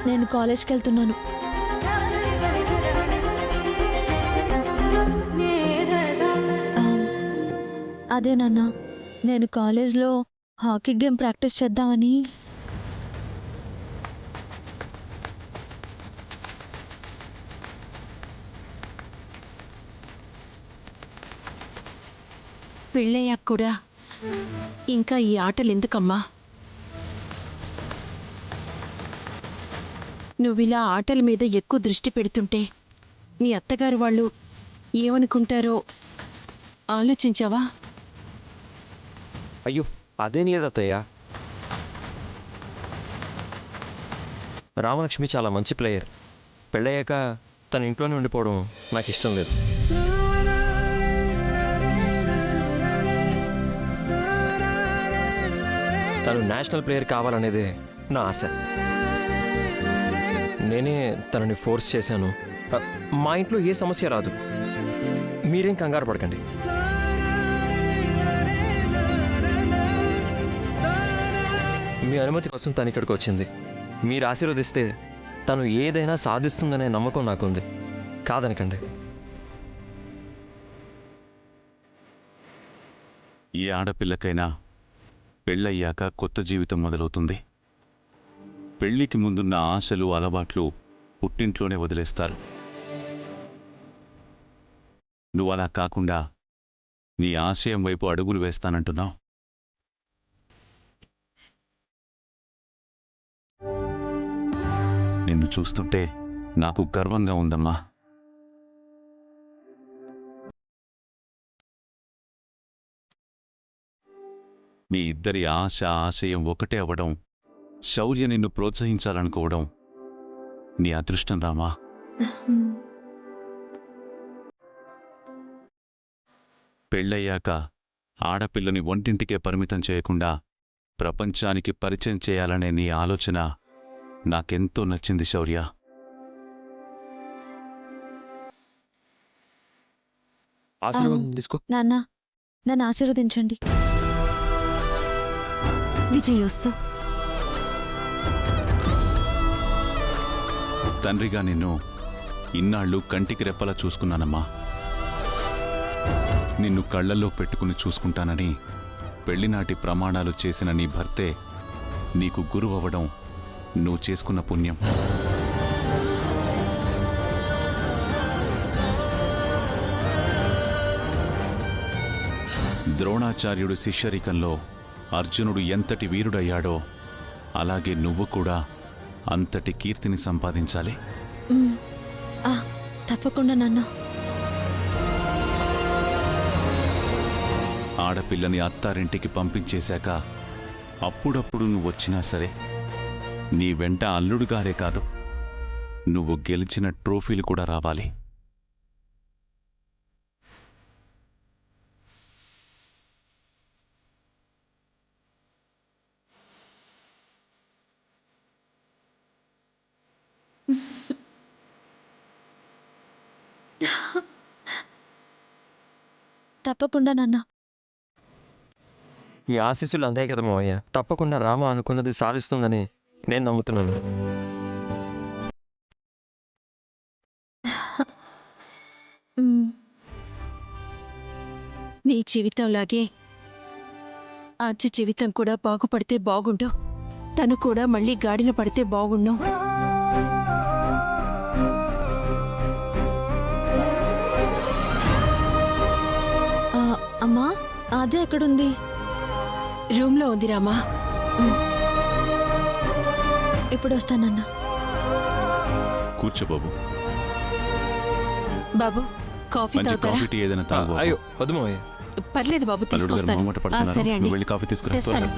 నేను కాలేజ్కి వెళ్తున్నాను. అదే నాన్న, నేను కాలేజ్లో హాకీ గేమ్ ప్రాక్టీస్ చేద్దామని. పెళ్ళయ్యాక కూడా ఇంకా ఈ ఆటలు ఎందుకమ్మా? నువ్విలా ఆటల మీద ఎక్కువ దృష్టి పెడుతుంటే మీ అత్తగారు వాళ్ళు ఏమనుకుంటారో ఆలోచించావా? అయ్యో, అదేం లేదు అత్తయ్య. రామలక్ష్మి చాలా మంచి ప్లేయర్. పెళ్ళయ్యాక తన ఇంట్లోనే ఉండిపోవడం నాకు ఇష్టం లేదు. తను నేషనల్ ప్లేయర్ కావాలనేదే నా ఆశ. నేనే తనని ఫోర్స్ చేశాను. మా ఇంట్లో ఏ సమస్య రాదు, మీరేం కంగారు పడకండి. మీ అనుమతి కోసం తను ఇక్కడికి వచ్చింది. మీరు ఆశీర్వదిస్తే తను ఏదైనా సాధిస్తుందనే నమ్మకం నాకుంది. కాదనకండి. ఏ ఆడపిల్లకైనా పెళ్ళయ్యాక కొత్త జీవితం మొదలవుతుంది. పెళ్ళికి ముందున్న ఆశలు, అలవాట్లు పుట్టింట్లోనే వదిలేస్తారు. నువ్వు అలా కాకుండా నీ ఆశయం వైపు అడుగులు వేస్తానంటున్నావు. నిన్ను చూస్తుంటే నాకు గర్వంగా ఉందమ్మా. మీ ఇద్దరి ఆశ, ఆశయం ఒకటే అవ్వడం, శౌర్య నిన్ను ప్రోత్సహించాలనుకోవడం నీ అదృష్టం రామా. పెళ్ళయ్యాక ఆడపిల్లని వంటింటికే పరిమితం చేయకుండా ప్రపంచానికి పరిచయం చేయాలనే నీ ఆలోచన నాకెంతో నచ్చింది శౌర్య. ఆశీర్వాదం తీసుకో. నాన్న, నన్ను ఆశీర్వదించండి. విజయోస్తు. తండ్రిగా నిన్ను ఇన్నాళ్ళు కంటికి రెప్పలా చూసుకున్నానమ్మా. నిన్ను కళ్ళల్లో పెట్టుకుని చూసుకుంటానని పెళ్లినాటి ప్రమాణాలు చేసిన నీ భర్తే నీకు గురువవ్వడం నువ్వు చేసుకున్న పుణ్యం. ద్రోణాచార్యుడు శిష్యరికంలో అర్జునుడు ఎంతటి వీరుడయ్యాడో అలాగే నువ్వు కూడా అంతటి కీర్తిని సంపాదించాలి. తప్పకుండా నాన్న. ఆడపిల్లని అత్తారింటికి పంపించేశాక అప్పుడప్పుడు నువ్వు వచ్చినా సరే నీ వెంట అల్లుడుగారే కాదు, నువ్వు గెలిచిన ట్రోఫీలు కూడా రావాలి. తప్పకుండా నాన్న. ఈ ఆశీస్సులు అందే కదా మావయ్య. తప్పకుండా రామ అనుకున్నది సాధిస్తుందని నేను నమ్ముతున్నాను. నీ జీవితంలాగే ఆర్చి జీవితం కూడా బాగుపడితే బాగుండు. తను కూడా మళ్ళీ గాడిన పడితే బాగుండు. అమ్మా, ఆద్య ఎక్కడుంది? రూమ్లో ఉంది రామా. ఇప్పుడు వస్తానన్నా. కూర్చో బాబు. బాబు, కాఫీ మంచి తాగుతారా? కాఫీ టీ ఏదైనా తాగు. అయ్యో వద్దు మావయ్య. పర్లేదు బాబు, అల్లుడు గారు తీసుకొస్తాను. మొహమాట పడుతున్నారు. సరే అండి, నువ్వు వెళ్ళి కాఫీ తీసుకురా. తెస్తాను.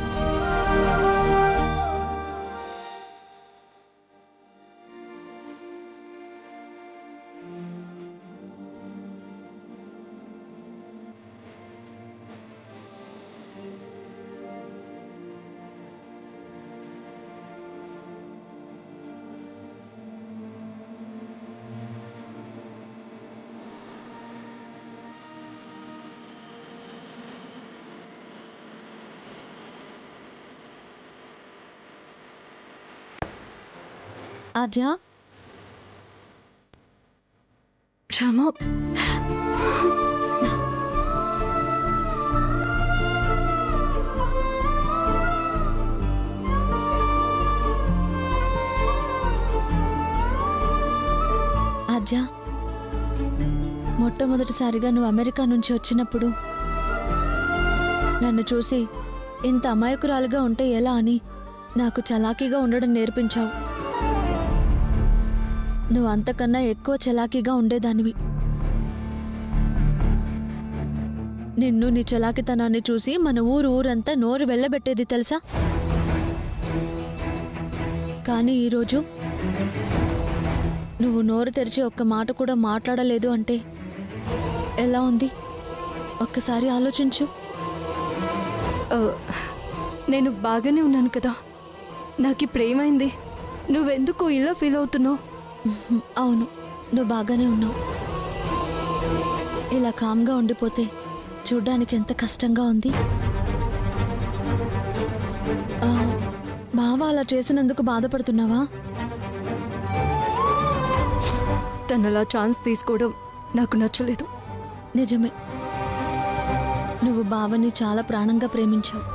ఆద్య రాము, ఆద్య, మొట్టమొదటిసారిగా నువ్వు అమెరికా నుంచి వచ్చినప్పుడు నన్ను చూసి ఇంత అమాయకురాలుగా ఉంటే ఎలా అని నాకు చలాకీగా ఉండడం నేర్పించావు. నువ్వు అంతకన్నా ఎక్కువ చలాకీగా ఉండేదానివి. నిన్ను నీ చలాకితనాన్ని చూసి మన ఊరంతా నోరు వెళ్ళబెట్టేది తెలుసా? కానీ ఈరోజు నువ్వు నోరు తెరిచి ఒక్క మాట కూడా మాట్లాడలేదు అంటే ఎలా ఉంది? ఒక్కసారి ఆలోచించు. నేను బాగానే ఉన్నాను కదా. నాకు ఇప్పుడు ఏమైంది? నువ్వెందుకు ఇలా ఫీల్ అవుతున్నావు? అవును, నువ్వు బాగానే ఉన్నావు. ఇలా కామ్గా ఉండిపోతే చూడ్డానికి ఎంత కష్టంగా ఉంది. బావ అలా చేసినందుకు బాధపడుతున్నావా? తనలా ఛాన్స్ తీసుకోవడం నాకు నచ్చలేదు. నిజమే, నువ్వు బావని చాలా ప్రాణంగా ప్రేమించావు.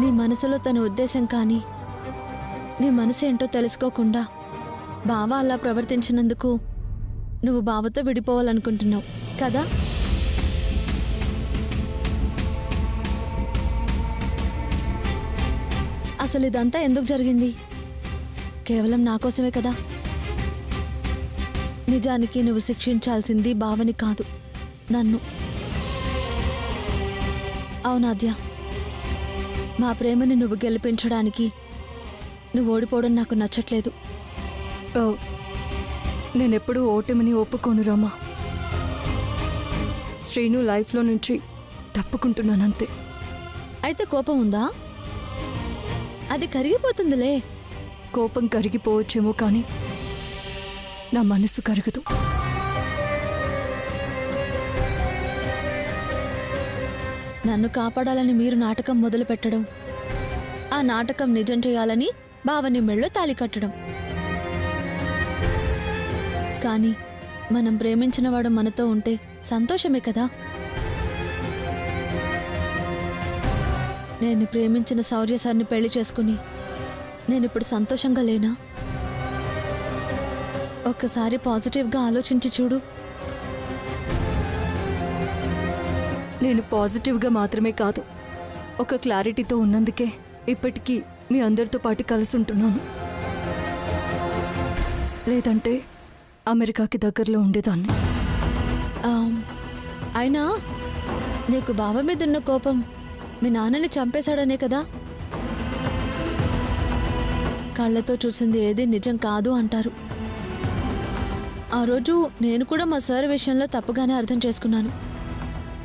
నీ మనసులో తన ఉద్దేశం కానీ నీ మనసు ఏంటో తెలుసుకోకుండా బావ అలా ప్రవర్తించినందుకు నువ్వు బావతో విడిపోవాలనుకుంటున్నావు కదా? అసలు ఇదంతా ఎందుకు జరిగింది? కేవలం నా కోసమే కదా? నిజానికి నువ్వు శిక్షించాల్సింది బావని కాదు, నన్ను. అవునాద్య, మా ప్రేమని నువ్వు గెలిపించడానికి నువ్వు ఓడిపోవడం నాకు నచ్చట్లేదు. నేనెప్పుడూ ఓటమిని ఒప్పుకోను రామా. శ్రీను లైఫ్లో నుంచి తప్పుకుంటున్నానంతే. అయితే కోపం ఉందా? అది కరిగిపోతుందిలే. కోపం కరిగిపోవచ్చేమో కానీ నా మనసు కరగదు. నన్ను కాపాడాలని మీరు నాటకం మొదలు పెట్టడం, ఆ నాటకం నిజం చేయాలని బావని మెళ్ళో తాళి కట్టడం. కానీ మనం ప్రేమించిన వాడు మనతో ఉంటే సంతోషమే కదా? నేను ప్రేమించిన శౌర్య సార్ని పెళ్లి చేసుకుని నేనిప్పుడు సంతోషంగా లేనా? ఒక్కసారి పాజిటివ్గా ఆలోచించి చూడు. నేను పాజిటివ్గా మాత్రమే కాదు, ఒక క్లారిటీతో ఉన్నందుకే ఇప్పటికీ మీ అందరితో పాటు కలిసి ఉంటున్నాను. లేదంటే అమెరికాకి దగ్గరలో ఉండేదాన్ని. అయినా నీకు బావ మీద ఉన్న కోపం మీ నాన్నని చంపేశాడనే కదా? కళ్ళతో చూసింది ఏది నిజం కాదు అంటారు. ఆ రోజు నేను కూడా మా సార్ విషయంలో తప్పుగానే అర్థం చేసుకున్నాను.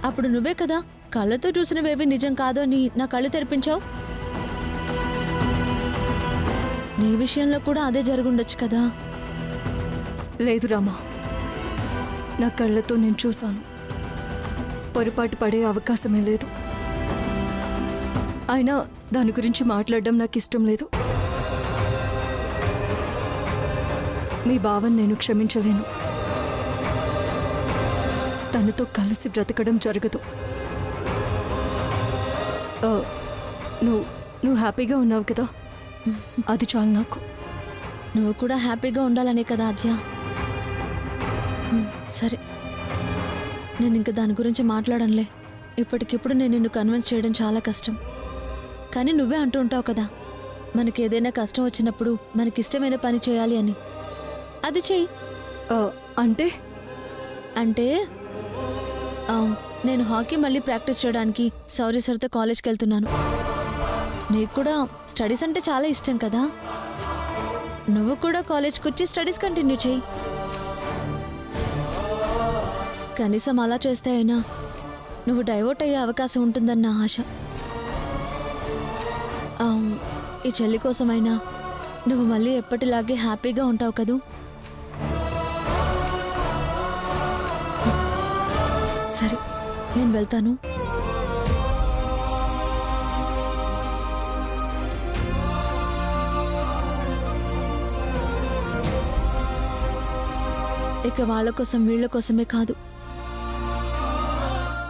అప్పుడు నువ్వే కదా కళ్ళతో చూసినవేవి నిజం కాదు అని నా కళ్ళు తెరిపించావు. నీ విషయంలో కూడా అదే జరుగుండొచ్చు కదా? లేదు రామా, నా కళ్ళతో నేను చూశాను. పొరపాటు పడే అవకాశమే లేదు. అయినా దాని గురించి మాట్లాడడం నాకు ఇష్టం లేదు. మీ బావని నేను క్షమించలేను. తనతో కలిసి బ్రతకడం జరగదు. నువ్వు హ్యాపీగా ఉన్నావు కదా, అది చాలు నాకు. నువ్వు కూడా హ్యాపీగా ఉండాలనే కదా ఆద్య? సరే, నేను ఇంకా దాని గురించి మాట్లాడనులే. ఇప్పటికిప్పుడు నేను నిన్ను కన్విన్స్ చేయడం చాలా కష్టం. కానీ నువ్వే అంటూ ఉంటావు కదా, మనకి ఏదైనా కష్టం వచ్చినప్పుడు మనకిష్టమైన పని చేయాలి అని. అది చెయ్యి. అంటే అంటే నేను హాకీ మళ్ళీ ప్రాక్టీస్ చేయడానికి శౌర్య సార్తో కాలేజ్కి వెళ్తున్నాను. నీకు కూడా స్టడీస్ అంటే చాలా ఇష్టం కదా? నువ్వు కూడా కాలేజ్కి వచ్చి స్టడీస్ కంటిన్యూ చేయి. కనీసం అలా చేస్తే అయినా నువ్వు డైవర్ట్ అయ్యే అవకాశం ఉంటుందన్న ఆశ. ఈ చెల్లి కోసమైనా నువ్వు మళ్ళీ ఎప్పటిలాగే హ్యాపీగా ఉంటావు కదూ? సరే, నేను వెళ్తాను. ఇక వాళ్ళ కోసం వీళ్ళ కోసమే కాదు,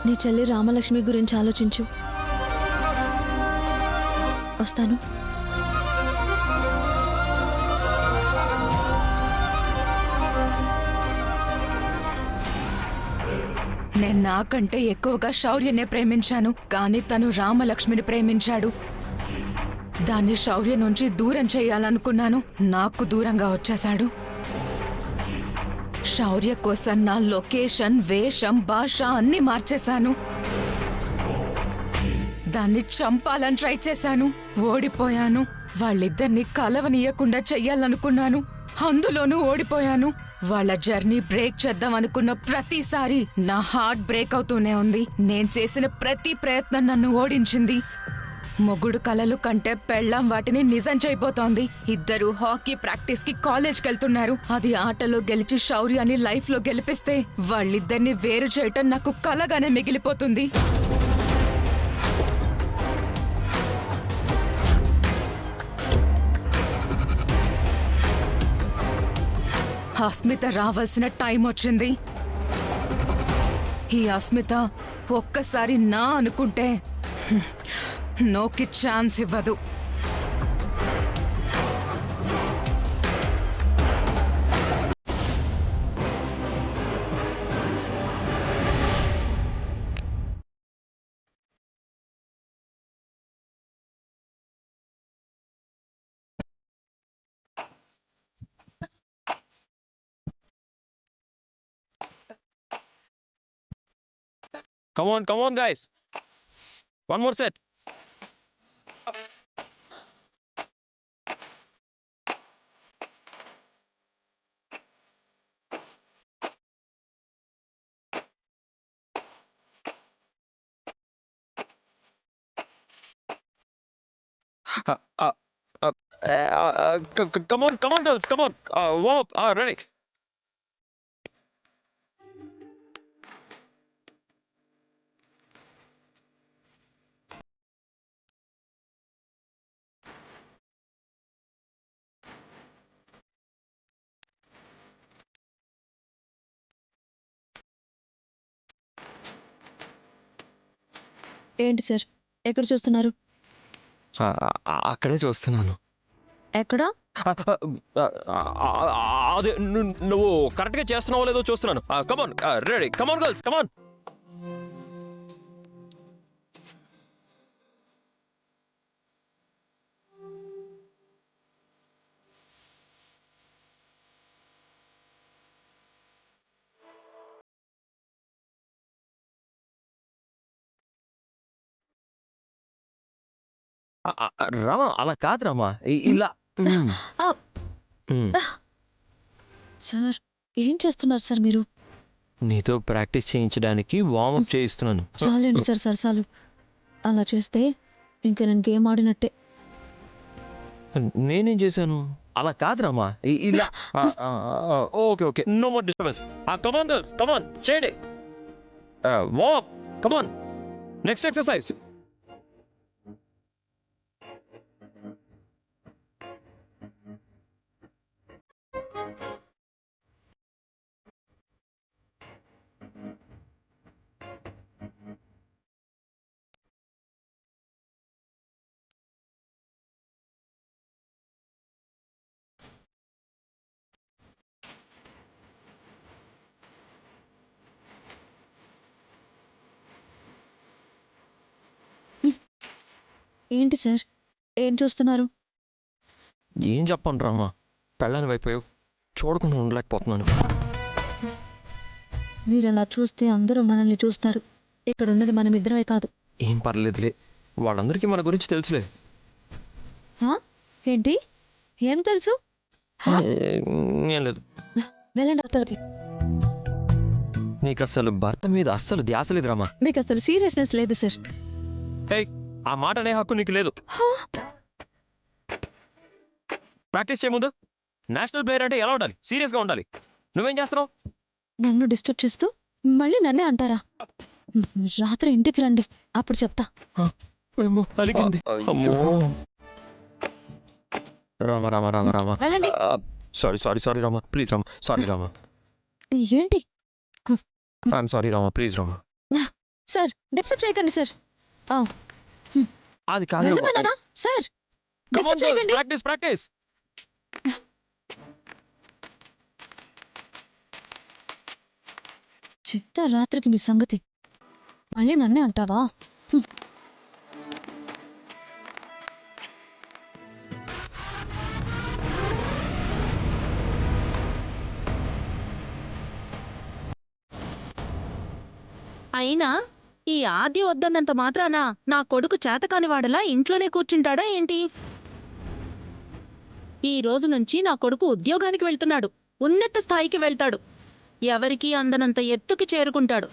నీ చెల్లి రామలక్ష్మి గురించి ఆలోచించు. వస్తాను. నేను నాకంటే ఎక్కువగా శౌర్యనే ప్రేమించాను, కానీ తను రామలక్ష్మిని ప్రేమించాడు. దాన్ని శౌర్య నుంచి దూరం చేయాలనుకున్నాను, నాకు దూరంగా వచ్చేశాడు. శౌర్య కోసం నా లొకేషన్, వేషం, భాష అన్నీ మార్చేశాను. దాన్ని చంపాలని ట్రై చేశాను, ఓడిపోయాను. వాళ్ళిద్దరినీ కలవనీయకుండా చెయ్యాలనుకున్నాను, అందులోనూ ఓడిపోయాను. వాళ్ళ జర్నీ బ్రేక్ చేద్దాం అనుకున్న ప్రతిసారి నా హార్ట్ బ్రేక్ అవుతూనే ఉంది. నేను చేసిన ప్రతి ప్రయత్నం నన్ను ఓడించింది. మొగుడు కలలు కంటే పెళ్ళాం వాటిని నిజం చేయబోతోంది. ఇద్దరు హాకీ ప్రాక్టీస్ కి కాలేజ్కి వెళ్తున్నారు. అది ఆటలో గెలిచి శౌర్యాన్ని లైఫ్ లో గెలిపిస్తే వాళ్ళిద్దరిని వేరు చేయటం నాకు కలగానే మిగిలిపోతుంది. అస్మిత రావాల్సిన టైం వచ్చింది. ఈ అస్మిత ఒక్కసారి నా అనుకుంటే నోకి ఛాన్స్ ఇవ్వదు. Come on, guys. One more set. Come on, girls. Come on. Warm up. Ready. ఏంటి సార్, ఎక్కడ చూస్తున్నారు? అక్కడే చూస్తున్నాను. ఎక్కడా? అదే నువ్వు కరెక్ట్గా చేస్తున్నావో లేదో చూస్తున్నాను. కమాన్, రెడీ. కమాన్ గర్ల్స్, కమాన్. రామా, అలా కాదు రామా, ఇలా. ఆ! సార్, ఏం చేస్తున్నారు సార్ మీరు? నీతో ప్రాక్టీస్ చేయించడానికి వార్మప్ చేయిస్తున్నాను. చాలండి సార్, సరసాలు. అలా చేస్తే ఇంకా నేను గేమ్ ఆడినట్టే. నేనేం చేశాను? అలా కాదు రామా, ఇలా. Okay, no more disturbance. Come on girls, come on, చేయండి. Warmup, come on. Next exercise. ఏంటి సార్, ఏం చూస్తున్నారు? ఏం చెప్పను రామా, పెళ్ళాని వైపు చూడకుండా ఉండలేకపోతున్నాను. మీరు అలా చూస్తే అందరూ మనల్ని చూస్తారు. ఇక్కడ ఉన్నది మనం ఇద్దరమే కాదు. ఏం పర్లేదులే, వాళ్ళందరికీ మన గురించి తెలుసులే. ఏంటి, ఏం తెలుసు? ఏం లేదు. వెళ్ళండి డాక్టర్కి. నీకు అసలు భర్త మీద అస్సలు ధ్యాస లేదు రామా. మీకు అసలు సీరియస్నెస్ లేదు సార్. ఆ మాట అనే హక్కు నీకు లేదు. ప్రాక్టీస్ చేయముందు నేషనల్ ప్లేయర్ అంటే ఎలా ఉండాలి? సీరియస్గా ఉండాలి. నువ్వేం చేస్తున్నావు? నన్ను డిస్టర్బ్ చేస్తూ మళ్ళీ నన్నే అంటారా? రాత్రి ఇంటికి రండి, అప్పుడు చెప్తా. రామా రామా రామా రామా, వెళ్ళండి. Sorry Rama, please Rama, sorry Rama. ఏంటి I'm sorry Rama, please Rama. Sir disturb చేయకండి సార్. అది కాదు వెళ్ళమన్నానా? సార్ డిస్టర్బ్ చేయకండి. Practice practice. చెప్తా రాత్రికి మీ సంగతి. మళ్ళీ నన్నే అంటావా? అయినా ఈ ఆది వద్దన్నంత మాత్రాన నా కొడుకు చేతకాని వాడలా ఇంట్లోనే కూర్చుంటాడా ఏంటి? ఈ రోజు నుంచి నా కొడుకు ఉద్యోగానికి వెళ్తున్నాడు, ఉన్నత స్థాయికి వెళ్తాడు, ఎవరికీ అందనంత ఎత్తుకి చేరుకుంటాడు.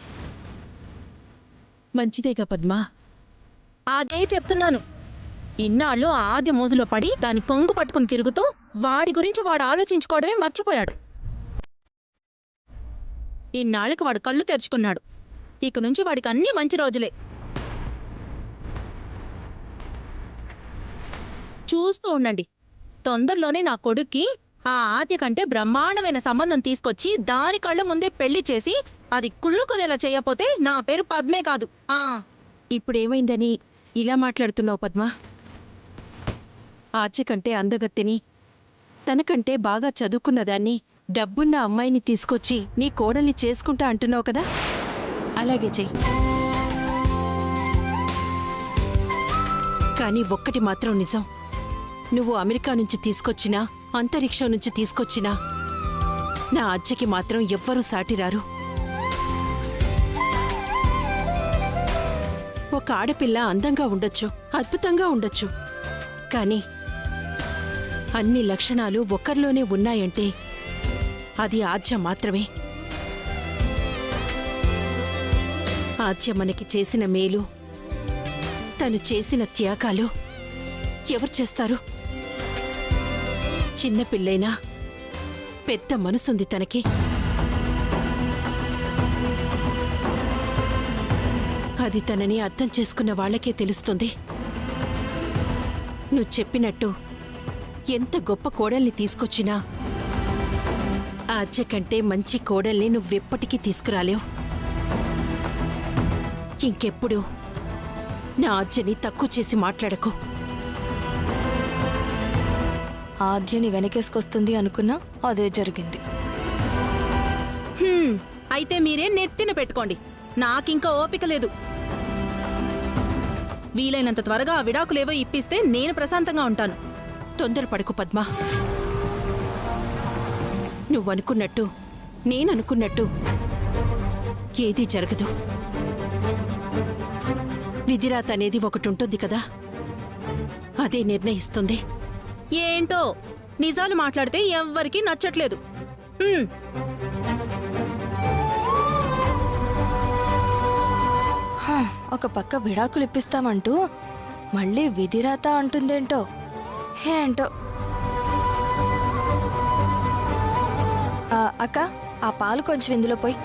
మంచిదేగా పద్మా? అదే చెప్తున్నాను. ఇన్నాళ్ళు ఆ ఆది మోజులో పడి దాని కొంగు పట్టుకుని తిరుగుతూ వాడి గురించి వాడు ఆలోచించుకోవడమే మర్చిపోయాడు. ఇన్నాళ్ళకి వాడు కళ్ళు తెరుచుకున్నాడు. ఇక నుంచి వాడికి అన్ని మంచి రోజులే. చూస్తూ ఉండండి, తొందరలోనే నా కొడుక్కి ఆ ఆద్య కంటే బ్రహ్మాండమైన సంబంధం తీసుకొచ్చి దాని కళ్ళ ముందే పెళ్లి చేసి అది కుళ్ళుకునేలా చేయకపోతే నా పేరు పద్మే కాదు. ఇప్పుడేమైందని ఇలా మాట్లాడుతున్నావు పద్మ? ఆద్య కంటే అందగత్తెని, తనకంటే బాగా చదువుకున్నదాన్ని, డబ్బున్న అమ్మాయిని తీసుకొచ్చి నీ కోడల్ని చేసుకుంటా అంటున్నావు కదా, అలాగే చెయ్యి. కానీ ఒక్కటి మాత్రం నిజం, నువ్వు అమెరికా నుంచి తీసుకొచ్చినా అంతరిక్షం నుంచి తీసుకొచ్చినా నా అజ్జకి మాత్రం ఎవ్వరూ సాటిరారు. ఒక ఆడపిల్ల అందంగా ఉండొచ్చు, అద్భుతంగా ఉండొచ్చు, కానీ అన్ని లక్షణాలు ఒక్కరిలోనే ఉన్నాయంటే అది ఆద్య మాత్రమే. ఆద్య మనకి చేసిన మేలు, తను చేసిన త్యాగాలు ఎవరు చేస్తారు? చిన్నపిల్లైనా పెద్ద మనసుంది తనకి. అది తనని అర్థం చేసుకున్న వాళ్ళకే తెలుస్తుంది. నువ్వు చెప్పినట్టు ఎంత గొప్ప కోడల్ని తీసుకొచ్చినా ఆద్య కంటే మంచి కోడల్ని నువ్వెప్పటికీ తీసుకురాలేవు. ఇంకెప్పుడు నా ఆద్యని తక్కువ చేసి మాట్లాడకు. ఆద్యని వెనకేసుకొస్తుంది అనుకున్నా అదే జరిగింది. అయితే మీరే నెత్తిన పెట్టుకోండి, నాకింకా ఓపిక లేదు. వీలైనంత త్వరగా ఆ విడాకులేవో ఇప్పిస్తే నేను ప్రశాంతంగా ఉంటాను. తొందరపడకు పద్మా. నువ్వనుకున్నట్టు నేననుకున్నట్టు ఏదీ జరగదు. విధిరాత అనేది ఒకటుంటుంది కదా, అదే నిర్ణయిస్తుంది. ఏంటో నిజాలు మాట్లాడితే ఎవ్వరికీ నచ్చట్లేదు. ఒక పక్క విడాకులు ఇప్పిస్తామంటూ మళ్ళీ విధిరాత అంటుందేంటో ఏంటో. అక్క, ఆ పాలు కొంచెం ఇందులో పోయి.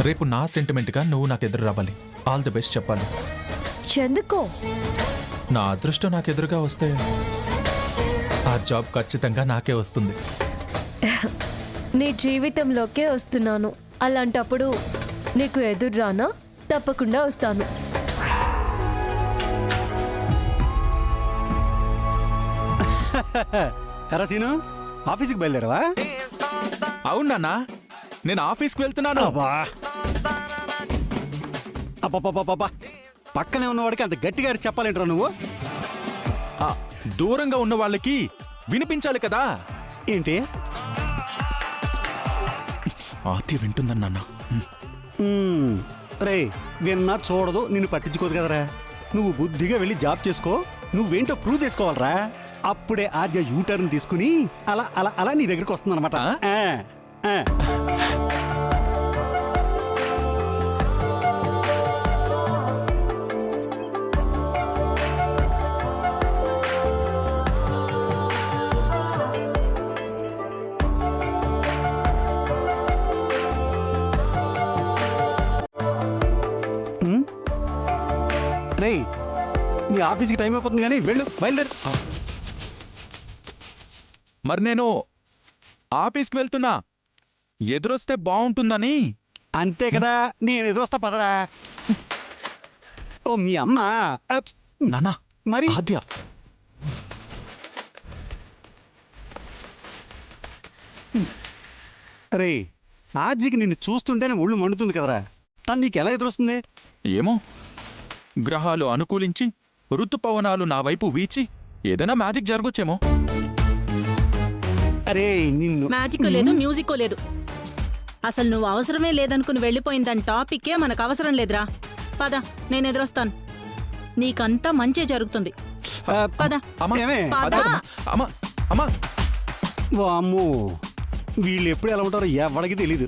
రేపు నా సెంటిమెంట్గా నువ్వు నాకు ఎదురు రావాలి. ఆల్ ది బెస్ట్ చెప్పాలి. ఎందుకో? నా అదృష్టం నాకు ఎదురుగా వస్తే ఆ జాబ్ ఖచ్చితంగా నాకే వస్తుంది. నీ జీవితంలోకే వస్తున్నాను, అలాంటప్పుడు నీకు ఎదురు రానా? తప్పకుండా వస్తాను. ఎరా సీను, ఆఫీస్కి బయలుదేరావా? అవునా, నేను ఆఫీస్కి వెళ్తున్నాను. అబ్బా, పక్కనే ఉన్నవాడికి అంత గట్టిగా చెప్పాలేంట్రా నువ్వు? దూరంగా ఉన్న వాళ్ళకి వినిపించాలి కదా. ఏంటి? ఆతి వింటుందన్న. రే, విన్నా చూడదు, నిన్ను పట్టించుకోదు కదరా. నువ్వు బుద్ధిగా వెళ్ళి జాబ్ చేసుకో, నువ్వేంటో ప్రూవ్ చేసుకోవాలరా. అప్పుడే ఆద్య యూటర్న్ తీసుకుని అలా అలా అలా నీ దగ్గరికి వస్తుందన్నమాట. రేయ్ నీ ఆఫీస్కి టైం అయిపోతుంది కానీ వెళ్ళు బయలుదేరు. మరి నేను ఆఫీస్కి వెళ్తున్నా, ఎదురొస్తే బాగుంటుందని. అంతే కదా, నేను ఎదురొస్తా పదరా. ఓ మీ అమ్మ నానా మరి ఆద్య, రే ఆర్జీకి నిన్ను చూస్తుంటేనే ఒళ్ళు మండుతుంది కదరా. తను నీకు ఎలా ఎదురొస్తుంది? ఏమో గ్రహాలు అనుకూలించి ఋతుపవనాలు నా వైపు వీచి ఏదైనా మ్యాజిక్ జరగొచ్చేమో. అరే నిన్ను మ్యాజిక్ లేదు, మ్యూజిక్ లేదు. అసలు నువ్వు అవసరమే లేదనుకుని వెళ్ళిపోయిన దాని టాపిక్కే మనకు అవసరం లేదురా. పద, నేను ఎదురొస్తాను. నీకంతా మంచే జరుగుతుంది. పద. అమ్మా, ఏమే? పద. అమ్మా, అమ్మా. వామ్మో, వీళ్ళు ఎప్పుడు ఎలా ఉంటారో ఎవరికి తెలీదు.